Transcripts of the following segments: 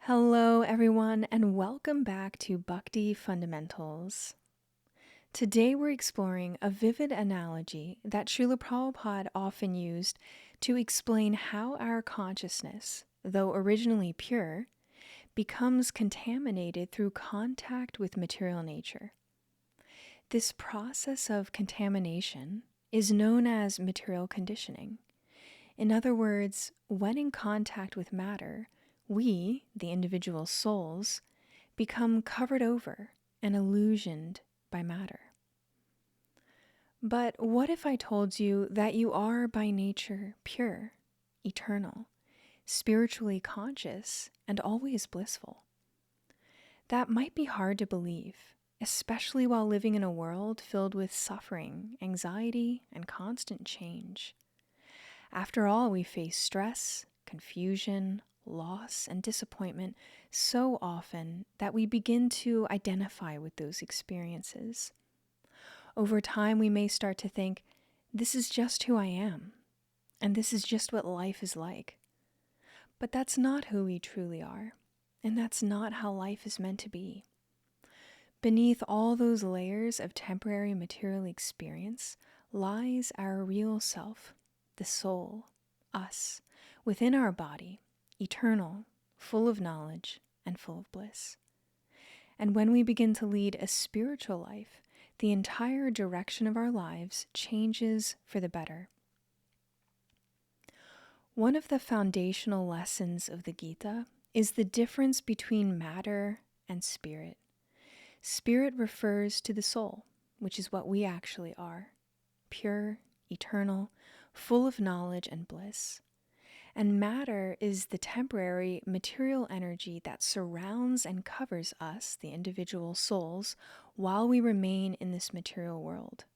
Hello, everyone, and welcome back to Bhakti Fundamentals. Today we're exploring a vivid analogy that Srila Prabhupada often used to explain how our consciousness, though originally pure, becomes contaminated through contact with material nature. This process of contamination is known as material conditioning. In other words, when in contact with matter, we, the individual souls, become covered over and illusioned by matter. But what if I told you that you are by nature pure, eternal, spiritually conscious, and always blissful? That might be hard to believe, especially while living in a world filled with suffering, anxiety, and constant change. After all, we face stress, confusion, loss, and disappointment so often that we begin to identify with those experiences. Over time, we may start to think, this is just who I am, and this is just what life is like. But that's not who we truly are, and that's not how life is meant to be. Beneath all those layers of temporary material experience lies our real self, the soul, us, within our body, eternal, full of knowledge, and full of bliss. And when we begin to lead a spiritual life, the entire direction of our lives changes for the better. One of the foundational lessons of the Gita is the difference between matter and spirit. Spirit refers to the soul, which is what we actually are, pure, eternal, full of knowledge and bliss. And matter is the temporary material energy that surrounds and covers us, the individual souls, while we remain in this material world.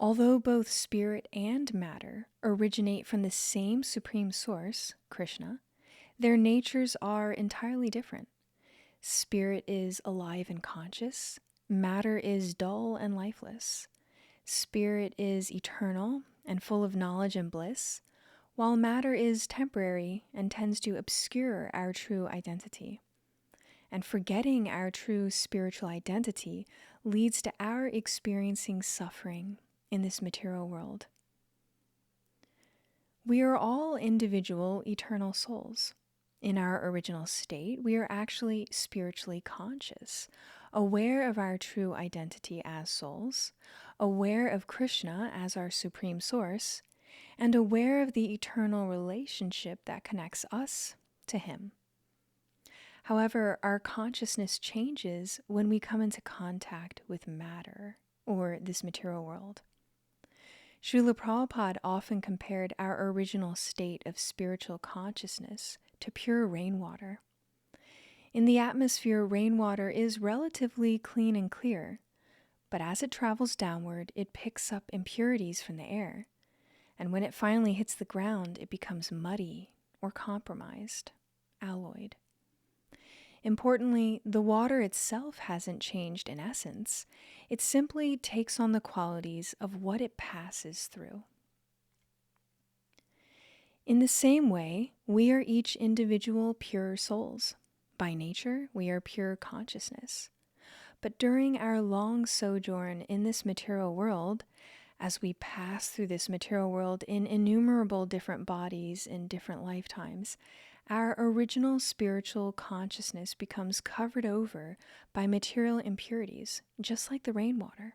Although both spirit and matter originate from the same supreme source, Krishna, their natures are entirely different. Spirit is alive and conscious. Matter is dull and lifeless. Spirit is eternal and full of knowledge and bliss, while matter is temporary and tends to obscure our true identity. And forgetting our true spiritual identity leads to our experiencing suffering in this material world. We are all individual eternal souls. In our original state, we are actually spiritually conscious, aware of our true identity as souls, aware of Krishna as our supreme source, and aware of the eternal relationship that connects us to Him. However, our consciousness changes when we come into contact with matter, or this material world. Srila Prabhupada often compared our original state of spiritual consciousness to pure rainwater. In the atmosphere, rainwater is relatively clean and clear, but as it travels downward, it picks up impurities from the air. And when it finally hits the ground, it becomes muddy or compromised, alloyed. Importantly, the water itself hasn't changed in essence. It simply takes on the qualities of what it passes through. In the same way, we are each individual pure souls. By nature, we are pure consciousness. But during our long sojourn in this material world, as we pass through this material world in innumerable different bodies in different lifetimes, our original spiritual consciousness becomes covered over by material impurities, just like the rainwater.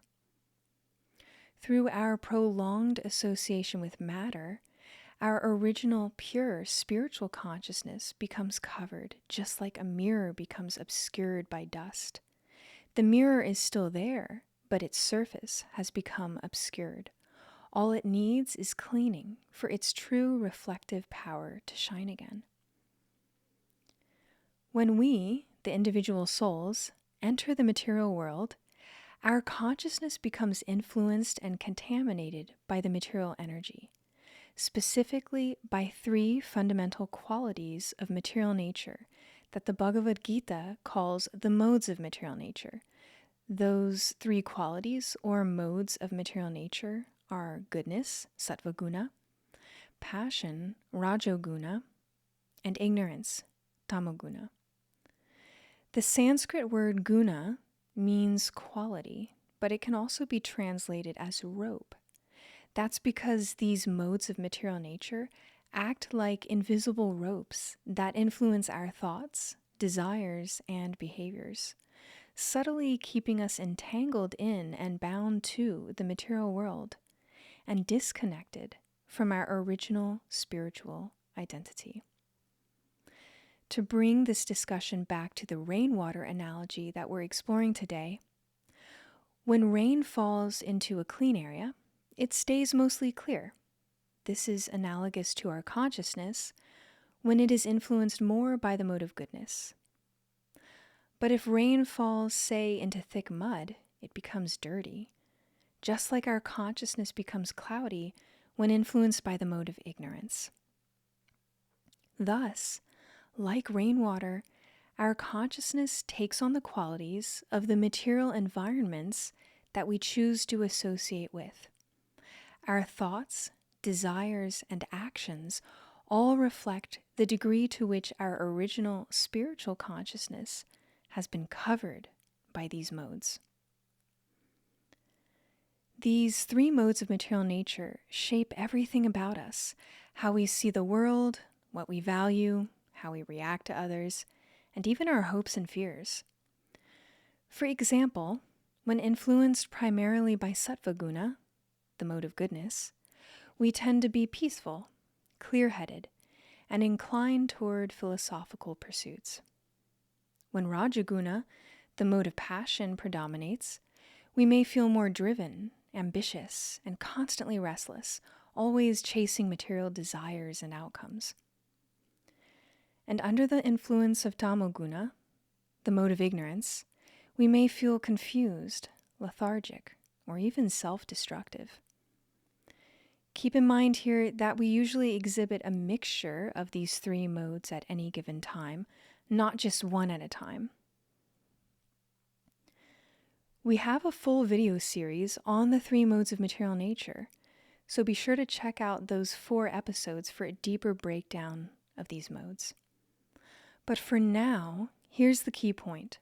Through our prolonged association with matter, our original pure spiritual consciousness becomes covered, just like a mirror becomes obscured by dust. The mirror is still there, but its surface has become obscured. All it needs is cleaning for its true reflective power to shine again. When we, the individual souls, enter the material world, our consciousness becomes influenced and contaminated by the material energy, specifically by three fundamental qualities of material nature that the Bhagavad Gita calls the modes of material nature. Those three qualities or modes of material nature are goodness, sattva-guna, passion, rajo-guna, and ignorance, tamo-guna. The Sanskrit word guna means quality, but it can also be translated as rope. That's because these modes of material nature act like invisible ropes that influence our thoughts, desires, and behaviors, subtly keeping us entangled in and bound to the material world and disconnected from our original spiritual identity. To bring this discussion back to the rainwater analogy that we're exploring today, when rain falls into a clean area, it stays mostly clear. This is analogous to our consciousness when it is influenced more by the mode of goodness. But if rain falls, say, into thick mud, it becomes dirty, just like our consciousness becomes cloudy when influenced by the mode of ignorance. Thus, like rainwater, our consciousness takes on the qualities of the material environments that we choose to associate with. Our thoughts, desires, and actions all reflect the degree to which our original spiritual consciousness has been covered by these modes. These three modes of material nature shape everything about us: how we see the world, what we value, how we react to others, and even our hopes and fears. For example, when influenced primarily by sattva-guna, the mode of goodness, we tend to be peaceful, clear-headed, and inclined toward philosophical pursuits. When rajo-guna, the mode of passion, predominates, we may feel more driven, ambitious, and constantly restless, always chasing material desires and outcomes. And under the influence of tamo-guna, the mode of ignorance, we may feel confused, lethargic, or even self-destructive. Keep in mind here that we usually exhibit a mixture of these three modes at any given time, not just one at a time. We have a full video series on the three modes of material nature, so be sure to check out those 4 episodes for a deeper breakdown of these modes. But for now, here's the key point.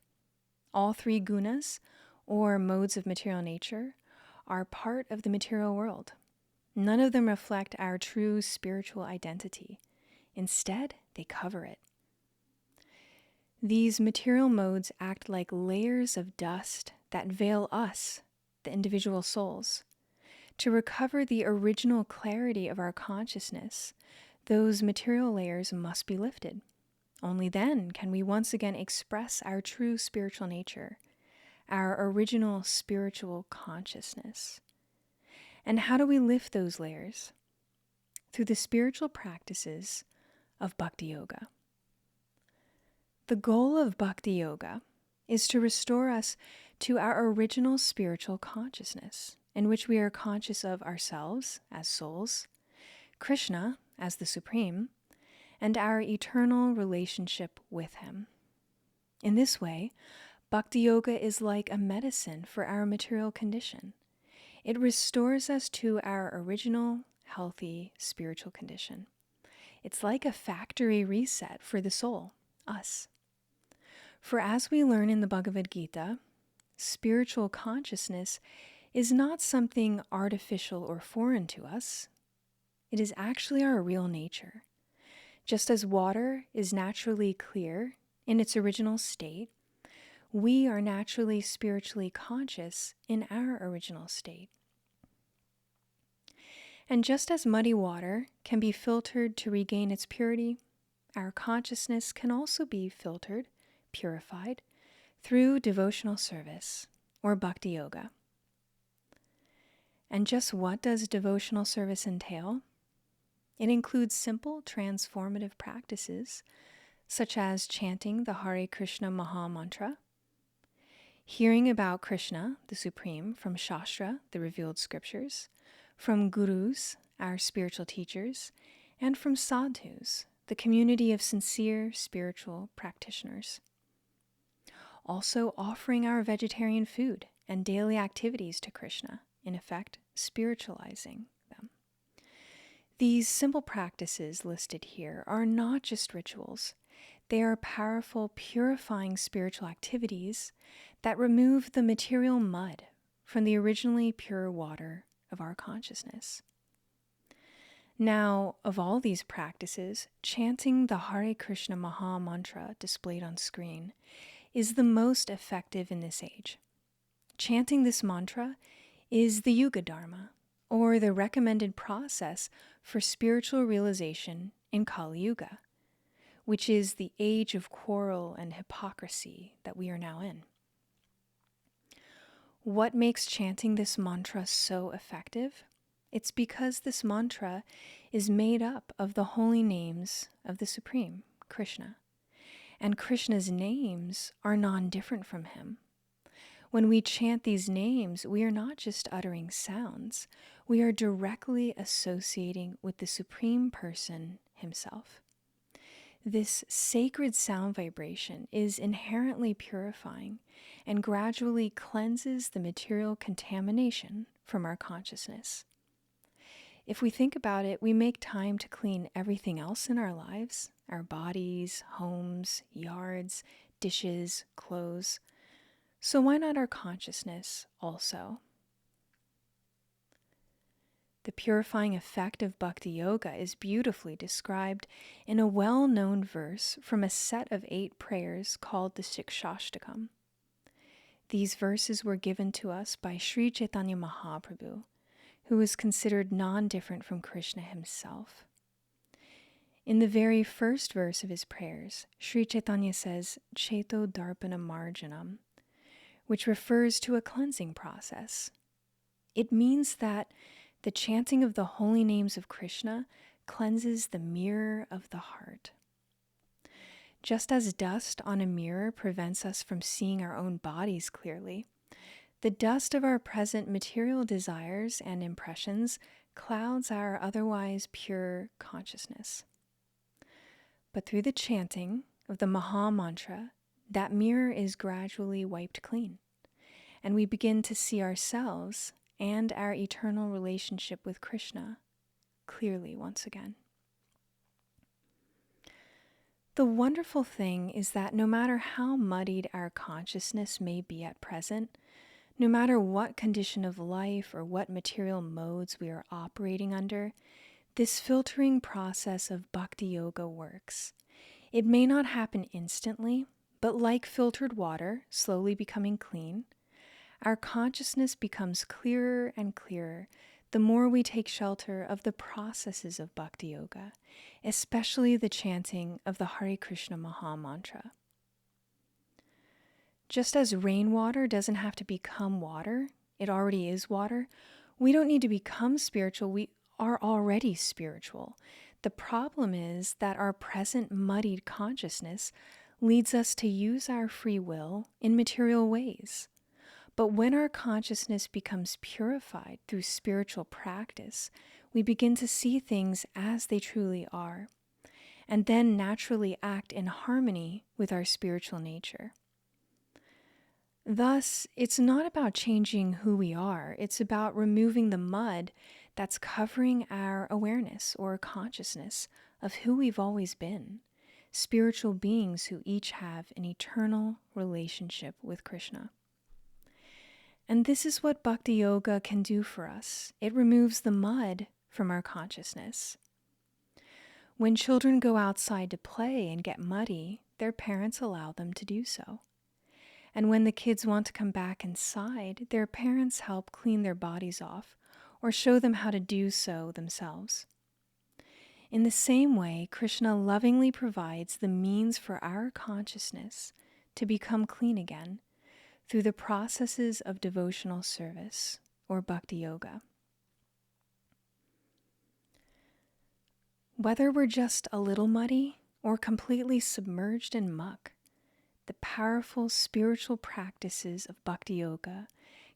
All 3 gunas, or modes of material nature, are part of the material world. None of them reflect our true spiritual identity. Instead, they cover it. These material modes act like layers of dust that veil us, the individual souls. To recover the original clarity of our consciousness, those material layers must be lifted. Only then can we once again express our true spiritual nature, our original spiritual consciousness. And how do we lift those layers? Through the spiritual practices of Bhakti Yoga. The goal of Bhakti Yoga is to restore us to our original spiritual consciousness, in which we are conscious of ourselves as souls, Krishna as the Supreme, and our eternal relationship with Him. In this way, Bhakti Yoga is like a medicine for our material condition. It restores us to our original, healthy spiritual condition. It's like a factory reset for the soul, us. For as we learn in the Bhagavad Gita, spiritual consciousness is not something artificial or foreign to us. It is actually our real nature. Just as water is naturally clear in its original state, we are naturally spiritually conscious in our original state. And just as muddy water can be filtered to regain its purity, our consciousness can also be filtered, purified, through devotional service, or Bhakti Yoga. And just what does devotional service entail? It includes simple transformative practices, such as chanting the Hare Krishna Maha Mantra, hearing about Krishna, the Supreme, from Shastra, the revealed scriptures, from gurus, our spiritual teachers, and from sadhus, the community of sincere spiritual practitioners. Also offering our vegetarian food and daily activities to Krishna, in effect, spiritualizing them. These simple practices listed here are not just rituals. They are powerful, purifying spiritual activities that remove the material mud from the originally pure water of our consciousness. Now, of all these practices, chanting the Hare Krishna Maha Mantra displayed on screen is the most effective in this age. Chanting this mantra is the Yuga Dharma, or the recommended process for spiritual realization in Kali Yuga, which is the age of quarrel and hypocrisy that we are now in. What makes chanting this mantra so effective? It's because this mantra is made up of the holy names of the Supreme, Krishna, and Krishna's names are non-different from him. When we chant these names, we are not just uttering sounds, we are directly associating with the Supreme Person himself. This sacred sound vibration is inherently purifying and gradually cleanses the material contamination from our consciousness. If we think about it, we make time to clean everything else in our lives, our bodies, homes, yards, dishes, clothes. So why not our consciousness also? The purifying effect of Bhakti Yoga is beautifully described in a well-known verse from a set of 8 prayers called the Shikshashtakam. These verses were given to us by Sri Chaitanya Mahaprabhu, who is considered non-different from Krishna himself. In the very first verse of his prayers, Sri Chaitanya says, Cheto Darpana Marjanam, which refers to a cleansing process. It means that the chanting of the holy names of Krishna cleanses the mirror of the heart. Just as dust on a mirror prevents us from seeing our own bodies clearly, the dust of our present material desires and impressions clouds our otherwise pure consciousness. But through the chanting of the Maha Mantra, that mirror is gradually wiped clean, and we begin to see ourselves and our eternal relationship with Krishna clearly once again. The wonderful thing is that no matter how muddied our consciousness may be at present, no matter what condition of life or what material modes we are operating under, this filtering process of Bhakti Yoga works. It may not happen instantly, but like filtered water slowly becoming clean, our consciousness becomes clearer and clearer the more we take shelter of the processes of Bhakti Yoga, especially the chanting of the Hare Krishna Maha Mantra. Just as rainwater doesn't have to become water, it already is water, we don't need to become spiritual, we are already spiritual. The problem is that our present muddied consciousness leads us to use our free will in material ways. But when our consciousness becomes purified through spiritual practice, we begin to see things as they truly are, and then naturally act in harmony with our spiritual nature. Thus, it's not about changing who we are, it's about removing the mud that's covering our awareness or consciousness of who we've always been, spiritual beings who each have an eternal relationship with Krishna. And this is what Bhakti Yoga can do for us. It removes the mud from our consciousness. When children go outside to play and get muddy, their parents allow them to do so. And when the kids want to come back inside, their parents help clean their bodies off or show them how to do so themselves. In the same way, Krishna lovingly provides the means for our consciousness to become clean again through the processes of devotional service or Bhakti Yoga. Whether we're just a little muddy or completely submerged in muck, the powerful spiritual practices of Bhakti Yoga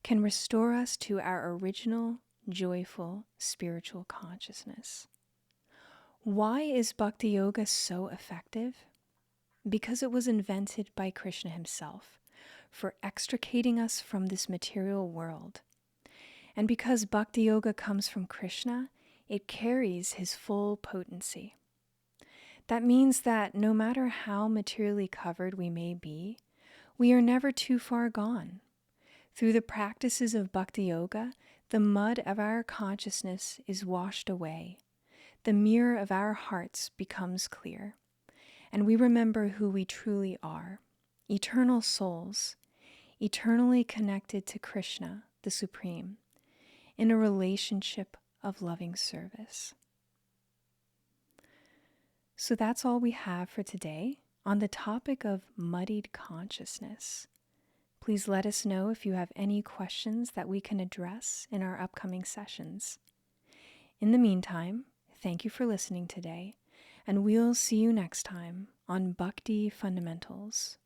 can restore us to our original, joyful, spiritual consciousness. Why is Bhakti Yoga so effective? Because it was invented by Krishna himself for extricating us from this material world. And because Bhakti Yoga comes from Krishna, it carries his full potency. That means that no matter how materially covered we may be, we are never too far gone. Through the practices of Bhakti Yoga, the mud of our consciousness is washed away. The mirror of our hearts becomes clear, and we remember who we truly are, eternal souls, eternally connected to Krishna, the Supreme, in a relationship of loving service. So that's all we have for today on the topic of muddied consciousness. Please let us know if you have any questions that we can address in our upcoming sessions. In the meantime, thank you for listening today, and we'll see you next time on Bhakti Fundamentals.